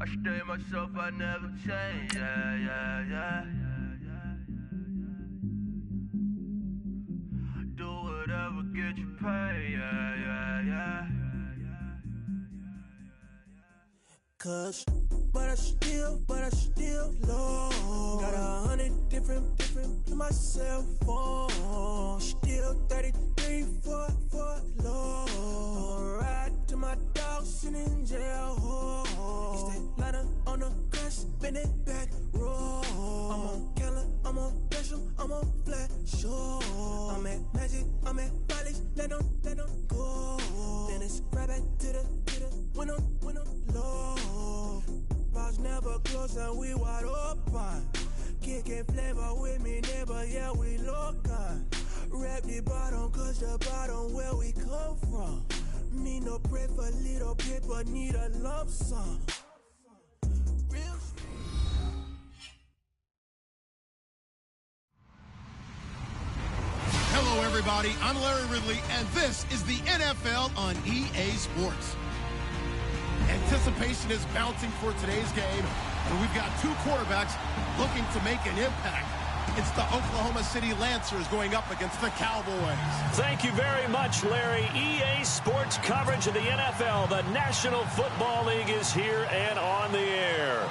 I stay myself, I never change. Yeah, yeah, yeah. Do whatever, get you paid. Yeah, yeah, yeah. Cause, but I still low. Got 100 different to my cell phone. Still 33 for low. I'ma ride to my dog sitting in jail. It's that ladder on the grass, bend it back, roll. I'm on Keller, I'm on Bishop, I'm on Flat Shore. I'm at Magic, I'm at Bally's, let them go. Then it's right back to the when I'm low. Bars never close and we wide open. Kicking flavor with me, neighbor, yeah, we local. Rap the bottom, cause the bottom where we come from. Me no pray for little paper, need a lump sum. Real. Hello, everybody. I'm Larry Ridley, and this is the NFL on EA Sports. Anticipation is mounting for today's game, and we've got two quarterbacks looking to make an impact. It's the Oklahoma City Lancers going up against the Cowboys. Thank you very much, Larry. EA Sports coverage of the NFL. The National Football League is here and on the air.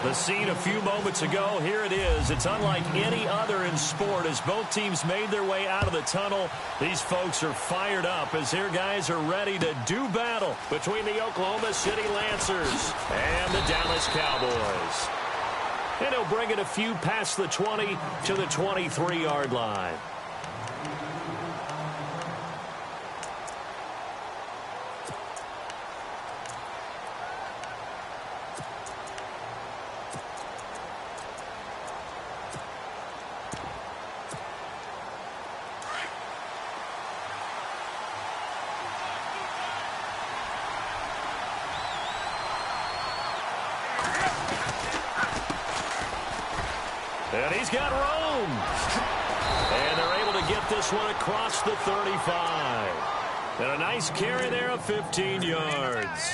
The scene a few moments ago, here it is. It's unlike any other in sport as both teams made their way out of the tunnel. These folks are fired up as their guys are ready to do battle between the Oklahoma City Lancers and the Dallas Cowboys. And he'll bring it a few past the 20 to the 23-yard line. And he's got room. And they're able to get this one across the 35. And a nice carry there of 15 yards.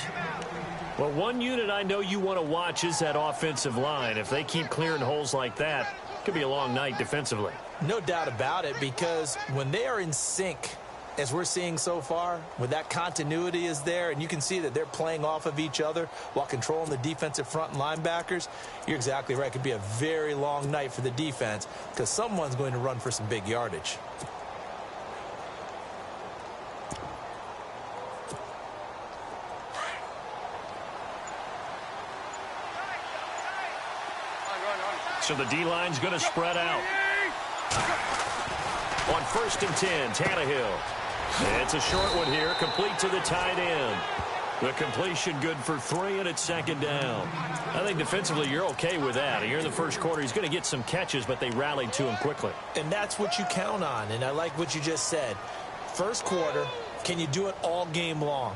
Well, one unit I know you want to watch is that offensive line. If they keep clearing holes like that, it could be a long night defensively. No doubt about it, because when they are in sync, as we're seeing so far, when that continuity is there, and you can see that they're playing off of each other while controlling the defensive front and linebackers, you're exactly right. It could be a very long night for the defense because someone's going to run for some big yardage. So the D-line's going to spread out. On 1st and 10, Tannehill. It's a short one here, complete to the tight end. The completion good for 3, and it's 2nd down. I think defensively you're okay with that. Here in the first quarter, he's going to get some catches, but they rallied to him quickly. And that's what you count on, and I like what you just said. First quarter, can you do it all game long?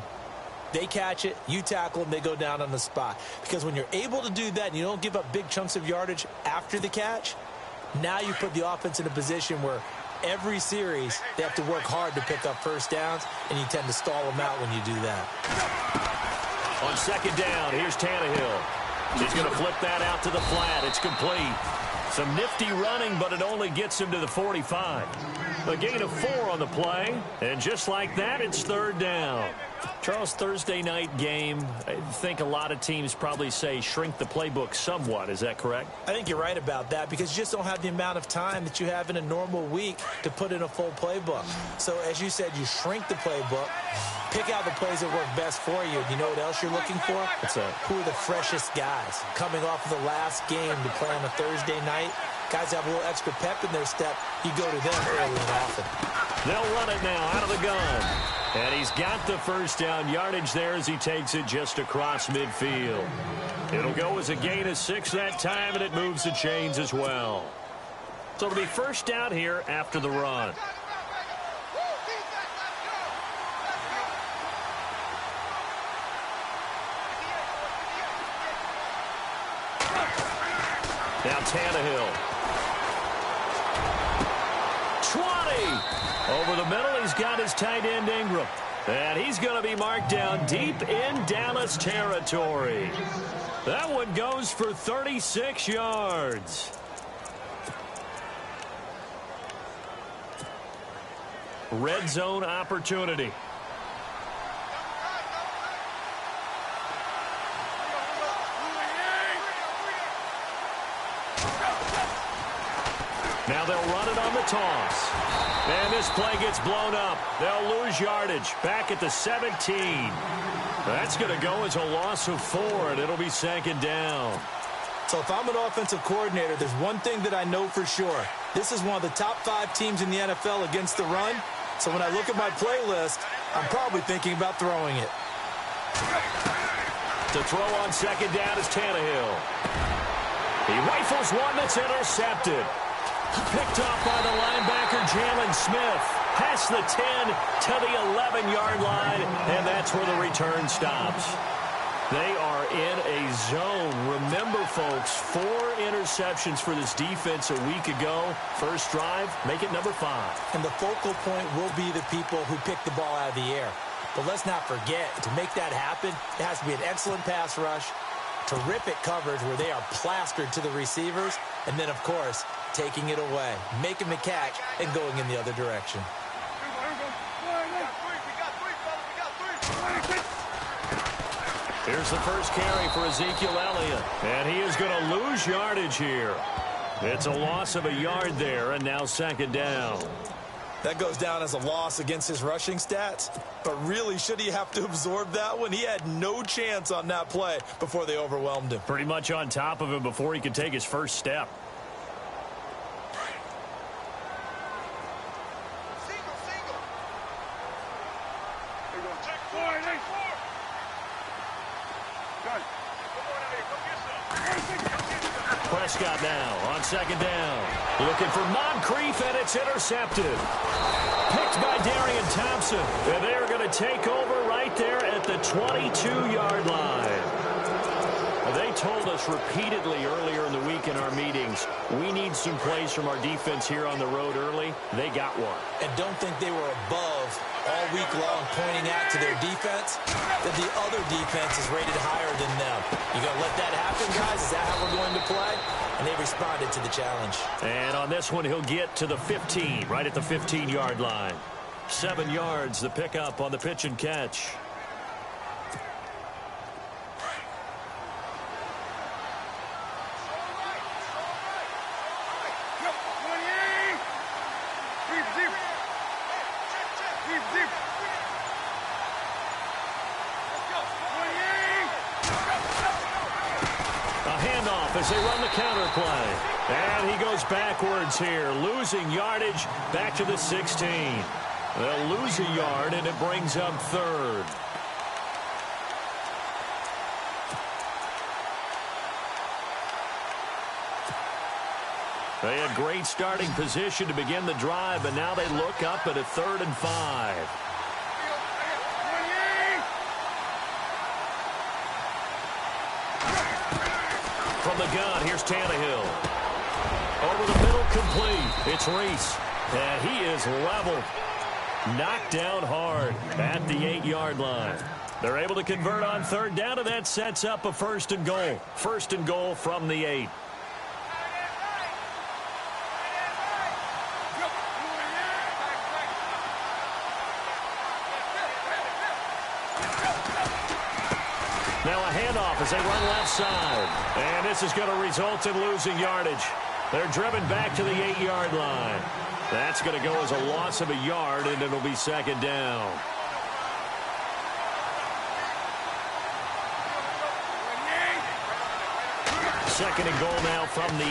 They catch it, you tackle them, they go down on the spot. Because when you're able to do that and you don't give up big chunks of yardage after the catch, now you put the offense in a position where every series, they have to work hard to pick up first downs, and you tend to stall them out when you do that. On 2nd down, here's Tannehill. He's going to flip that out to the flat. It's complete. Some nifty running, but it only gets him to the 45. A gain of 4 on the play, and just like that, it's 3rd down. Charles, Thursday night game, I think a lot of teams probably say shrink the playbook somewhat. Is that correct? I think you're right about that because you just don't have the amount of time that you have in a normal week to put in a full playbook. So, as you said, you shrink the playbook, pick out the plays that work best for you. You know what else you're looking for? What's that? Who are the freshest guys coming off of the last game to play on a Thursday night? Guys have a little extra pep in their step. You go to them early and often. They'll run it now out of the gun. And he's got the first down yardage there as he takes it just across midfield. It'll go as a gain of 6 that time, and it moves the chains as well. So it'll be first down here after the run. Now Tannehill. 20. Over the middle, he's got his tight end Ingram. And he's going to be marked down deep in Dallas territory. That one goes for 36 yards. Red zone opportunity. Now they'll run it on the toss. And this play gets blown up. They'll lose yardage back at the 17. That's going to go as a loss of 4, and it'll be 2nd down. So if I'm an offensive coordinator, there's one thing that I know for sure. This is one of the top 5 teams in the NFL against the run. So when I look at my playlist, I'm probably thinking about throwing it. To throw on 2nd down is Tannehill. He rifles one that's intercepted. Picked off by the linebacker, Jalen Smith. Past the 10 to the 11-yard line, and that's where the return stops. They are in a zone. Remember, folks, 4 interceptions for this defense a week ago. First drive, make it number 5. And the focal point will be the people who pick the ball out of the air. But let's not forget, to make that happen, it has to be an excellent pass rush, terrific coverage where they are plastered to the receivers, and then, of course, taking it away, making the catch, and going in the other direction. Here's the first carry for Ezekiel Elliott, and he is going to lose yardage here. It's a loss of a yard there, and now 2nd down. That goes down as a loss against his rushing stats, but really, should he have to absorb that one? He had no chance on that play before they overwhelmed him. Pretty much on top of him before he could take his first step. Prescott now on 2nd down. Looking for Moncrief, and it's intercepted. Picked by Darian Thompson. And they're going to take over right there at the 22-yard line. They told us repeatedly earlier in the week in our meetings, we need some plays from our defense here on the road early. They got one. And don't think they were above all week long pointing out to their defense that the other defense is rated higher than them. You going to let that happen, guys? Is that how we're going to play? And they responded to the challenge. And on this one, he'll get to the 15, right at the 15-yard line. 7 yards, the pickup on the pitch and catch. As they run the counter play. And he goes backwards here, losing yardage back to the 16. They'll lose a yard, and it brings up 3rd. They had great starting position to begin the drive, but now they look up at a 3rd and 5. From the gun, here's Tannehill. Over the middle, complete. It's Reese. And he is leveled. Knocked down hard at the 8-yard line. They're able to convert on 3rd down, and that sets up a 1st and goal. 1st and goal from the 8. Now a handoff as they run left side. And this is going to result in losing yardage. They're driven back to the 8-yard line. That's going to go as a loss of a yard, and it'll be 2nd down. Second and goal now from the 8.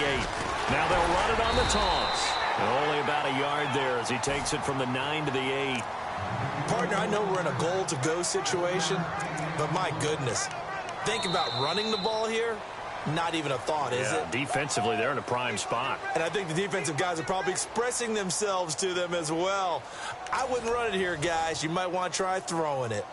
Now they'll run it on the toss. And only about a yard there as he takes it from the 9 to the 8. Partner, I know we're in a goal-to-go situation, but my goodness, think about running the ball here. Not even a thought, is it? Defensively, they're in a prime spot. And I think the defensive guys are probably expressing themselves to them as well. I wouldn't run it here, guys. You might want to try throwing it.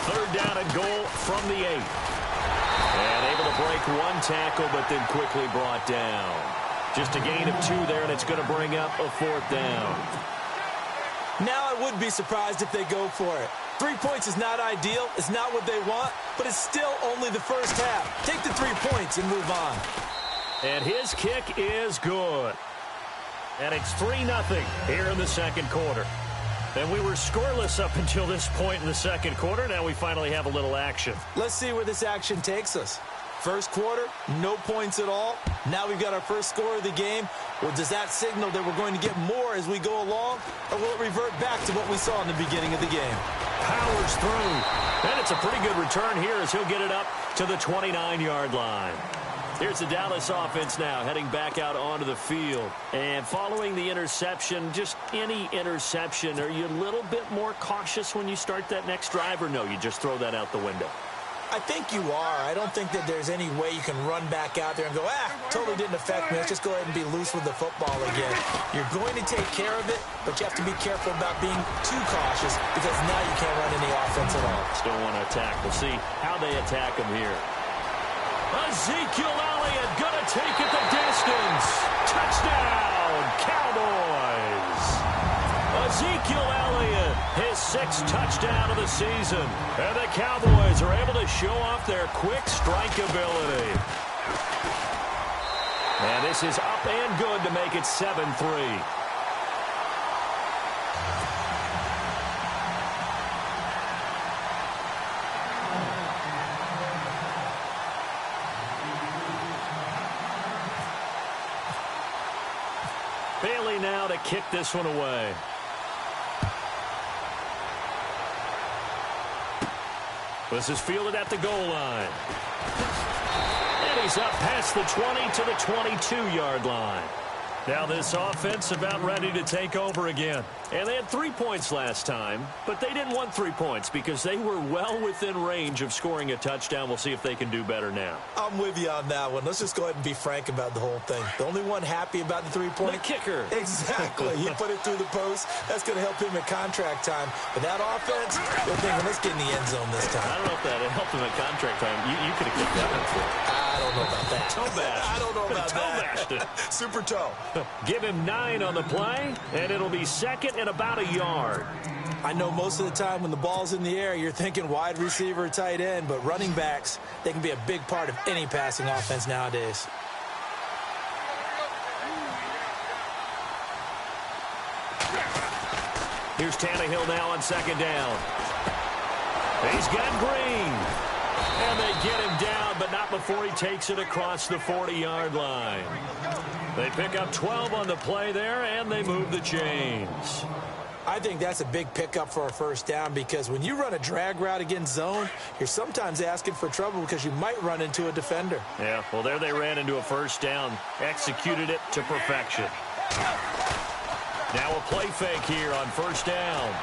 Third down and goal from the 8. And able to break one tackle, but then quickly brought down. Just a gain of 2 there, and it's going to bring up a 4th down. Now I would be surprised if they go for it. 3 points is not ideal. It's not what they want, but it's still only the first half. Take the 3 points and move on. And his kick is good. And it's 3-0 here in the second quarter. And we were scoreless up until this point in the second quarter. Now we finally have a little action. Let's see where this action takes us. First quarter, no points at all. Now we've got our first score of the game. Well, does that signal that we're going to get more as we go along? Or will it revert back to what we saw in the beginning of the game? Powers through. And it's a pretty good return here as he'll get it up to the 29-yard line. Here's the Dallas offense now heading back out onto the field. And following the interception, just any interception, are you a little bit more cautious when you start that next drive, or no, you just throw that out the window? I think you are. I don't think that there's any way you can run back out there and go, totally didn't affect me. Let's just go ahead and be loose with the football again. You're going to take care of it, but you have to be careful about being too cautious because now you can't run any offense at all. Still want to attack. We'll see how they attack him here. Ezekiel Elliott going to take it the distance. Touchdown, Cowboys. Ezekiel Elliott, his 6th touchdown of the season. And the Cowboys are able to show off their quick strike ability. And this is up and good to make it 7-3. Bailey now to kick this one away. This is fielded at the goal line. And he's up past the 20 to the 22-yard line. Now this offense about ready to take over again. And they had 3 points last time, but they didn't want 3 points because they were well within range of scoring a touchdown. We'll see if they can do better now. I'm with you on that one. Let's just go ahead and be frank about the whole thing. The only one happy about the 3-point. The kicker. Exactly. He put it through the post. That's going to help him at contract time. But that offense, they're thinking, let's get in the end zone this time. I don't know if that helped him at contract time. You could have kicked that one for him. I don't know about that. Toe bashed. I don't know about toe that. Bashed it. Super toe. Give him 9 on the play, and it'll be 2nd and about a yard. I know most of the time when the ball's in the air, you're thinking wide receiver, tight end, but running backs, they can be a big part of any passing offense nowadays. Here's Tannehill now on 2nd down. He's got Green. And they get him down, but not before he takes it across the 40-yard line. They pick up 12 on the play there, and they move the chains. I think that's a big pickup for a first down because when you run a drag route against zone, you're sometimes asking for trouble because you might run into a defender. Yeah, well, there they ran into a first down, executed it to perfection. Now a play fake here on 1st down.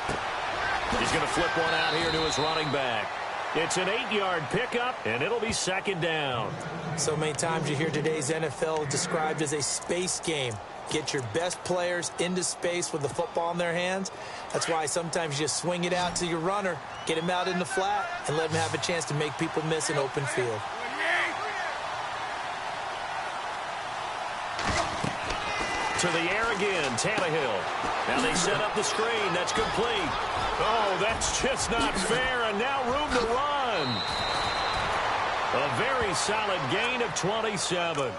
He's going to flip one out here to his running back. It's an 8-yard pickup, and it'll be 2nd down. So many times you hear today's NFL described as a space game. Get your best players into space with the football in their hands. That's why sometimes you just swing it out to your runner, get him out in the flat, and let him have a chance to make people miss an open field. To the air again, Tannehill. Now they set up the screen. That's complete. Oh, that's just not fair, and now room to run. A very solid gain of 27.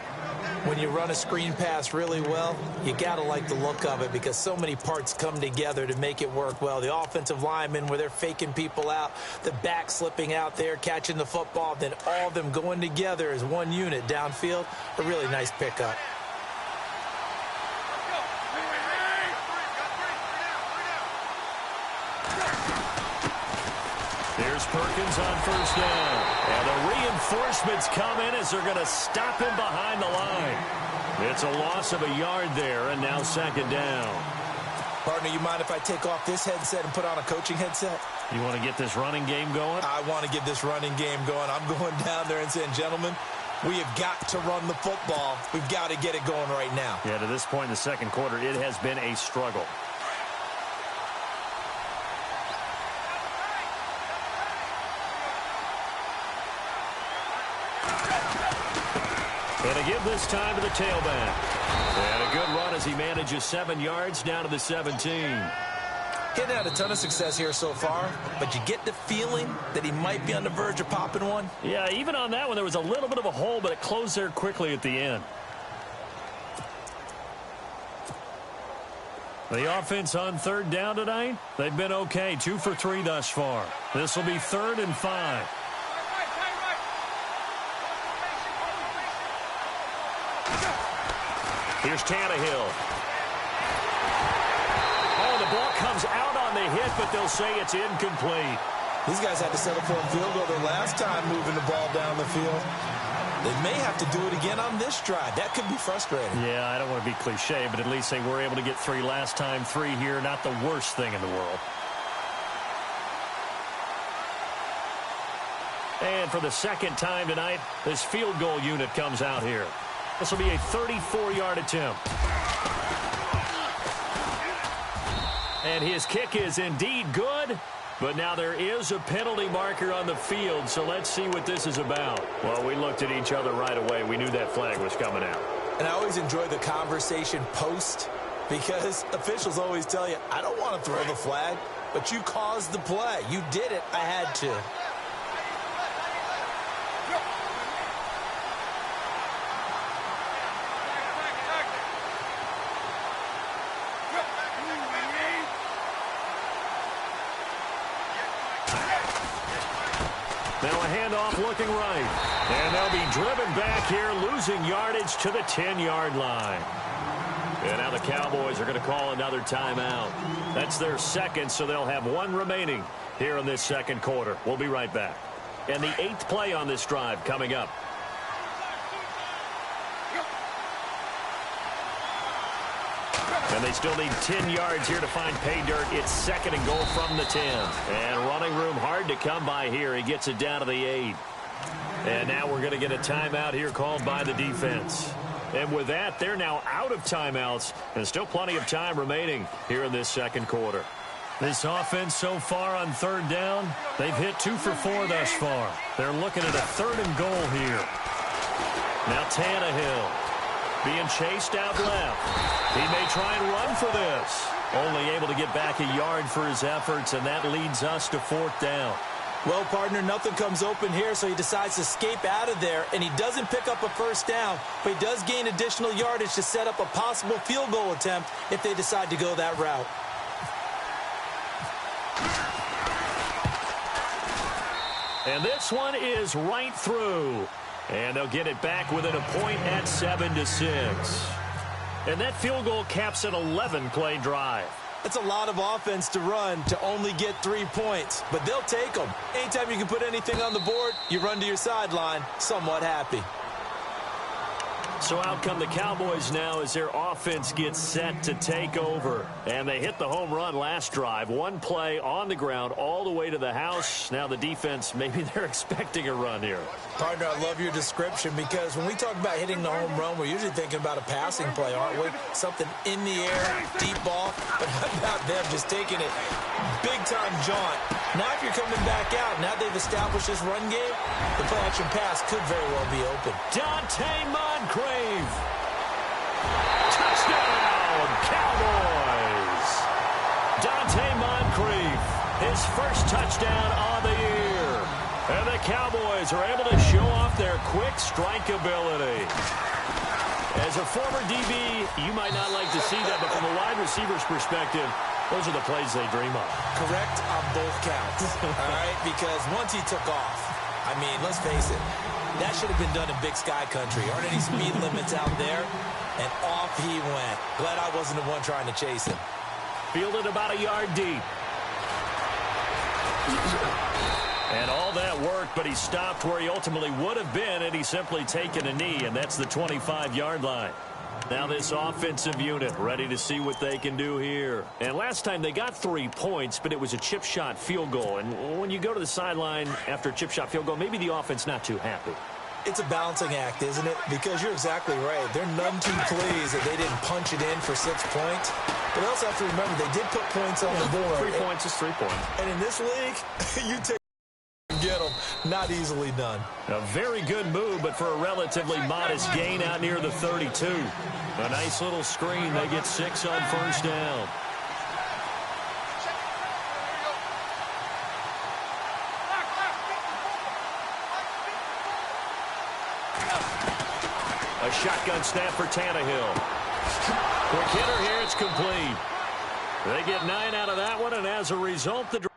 When you run a screen pass really well, you got to like the look of it because so many parts come together to make it work well. The offensive linemen, where they're faking people out, the back slipping out there, catching the football, then all of them going together as one unit downfield, a really nice pickup. Here's Perkins on 1st down. And the reinforcements come in as they're going to stop him behind the line. It's a loss of a yard there, and now 2nd down. Partner, you mind if I take off this headset and put on a coaching headset? You want to get this running game going? I want to get this running game going. I'm going down there and saying, gentlemen, we have got to run the football. We've got to get it going right now. Yeah, to this point in the second quarter, it has been a struggle. And a give this time to the tailback. And a good run as he manages 7 yards down to the 17. Getting had a ton of success here so far, but you get the feeling that he might be on the verge of popping one. Yeah, even on that one, there was a little bit of a hole, but it closed there quickly at the end. The offense on third down tonight, they've been okay. 2 for 3 thus far. This will be 3rd and 5. Here's Tannehill. Oh, the ball comes out on the hit, but they'll say it's incomplete. These guys had to settle for a field goal their last time moving the ball down the field. They may have to do it again on this drive. That could be frustrating. Yeah, I don't want to be cliche, but at least they were able to get 3 last time. 3 here, not the worst thing in the world. And for the second time tonight, this field goal unit comes out here. This will be a 34-yard attempt. And his kick is indeed good, but now there is a penalty marker on the field, so let's see what this is about. Well, we looked at each other right away. We knew that flag was coming out. And I always enjoy the conversation post, because officials always tell you, I don't want to throw the flag, but you caused the play. You did it. I had to. Now a handoff looking right. And they'll be driven back here, losing yardage to the 10-yard line. And now the Cowboys are going to call another timeout. That's their second, so they'll have 1 remaining here in this second quarter. We'll be right back. And the 8th play on this drive coming up. And they still need 10 yards here to find pay dirt. It's 2nd and goal from the 10. And running room hard to come by here. He gets it down to the 8. And now we're going to get a timeout here called by the defense. And with that, they're now out of timeouts. And still plenty of time remaining here in this second quarter. This offense so far on 3rd down, they've hit 2 for 4 thus far. They're looking at a 3rd and goal here. Now Tannehill being chased out left. He may try and run for this. Only able to get back a yard for his efforts, and that leads us to 4th down. Well, partner, nothing comes open here, so he decides to escape out of there, and he doesn't pick up a 1st down, but he does gain additional yardage to set up a possible field goal attempt if they decide to go that route. And this one is right through. And they'll get it back within a point at 7-6. And that field goal caps an 11-play drive. It's a lot of offense to run to only get 3 points, but they'll take them. Anytime you can put anything on the board, you run to your sideline, somewhat happy. So out come the Cowboys now as their offense gets set to take over. And they hit the home run last drive. 1 play on the ground all the way to the house. Now the defense, maybe they're expecting a run here. Partner, I love your description because when we talk about hitting the home run, we're usually thinking about a passing play, aren't we? Something in the air, deep ball. But how about them just taking it big-time jaunt? Now if you're coming back out, now they've established this run game, the play-action pass could very well be open. Dante Moncrief. Touchdown, Cowboys. Dante Moncrief, his first touchdown on the year. And the Cowboys are able to show off their quick strike ability. As a former DB, you might not like to see that, but from a wide receiver's perspective, those are the plays they dream of. Correct on both counts, all right? Because once he took off, I mean, let's face it, that should have been done in Big Sky country. Aren't any speed limits out there? And off he went. Glad I wasn't the one trying to chase him. Fielded about a yard deep. And all that worked, but he stopped where he ultimately would have been, and he's simply taken a knee, and that's the 25-yard line. Now this offensive unit ready to see what they can do here. And last time they got 3 points, but it was a chip shot field goal. And when you go to the sideline after a chip shot field goal, maybe the offense not too happy. It's a balancing act, isn't it? Because you're exactly right. They're none too pleased that they didn't punch it in for 6 points. But they also have to remember they did put points on the board. 3 points is 3 points. And in this league, you take get them. Not easily done. A very good move, but for a relatively modest gain out near the 32. A nice little screen. They get 6 on first down. A shotgun snap for Tannehill. Quick hitter here. It's complete. They get 9 out of that one, and as a result, the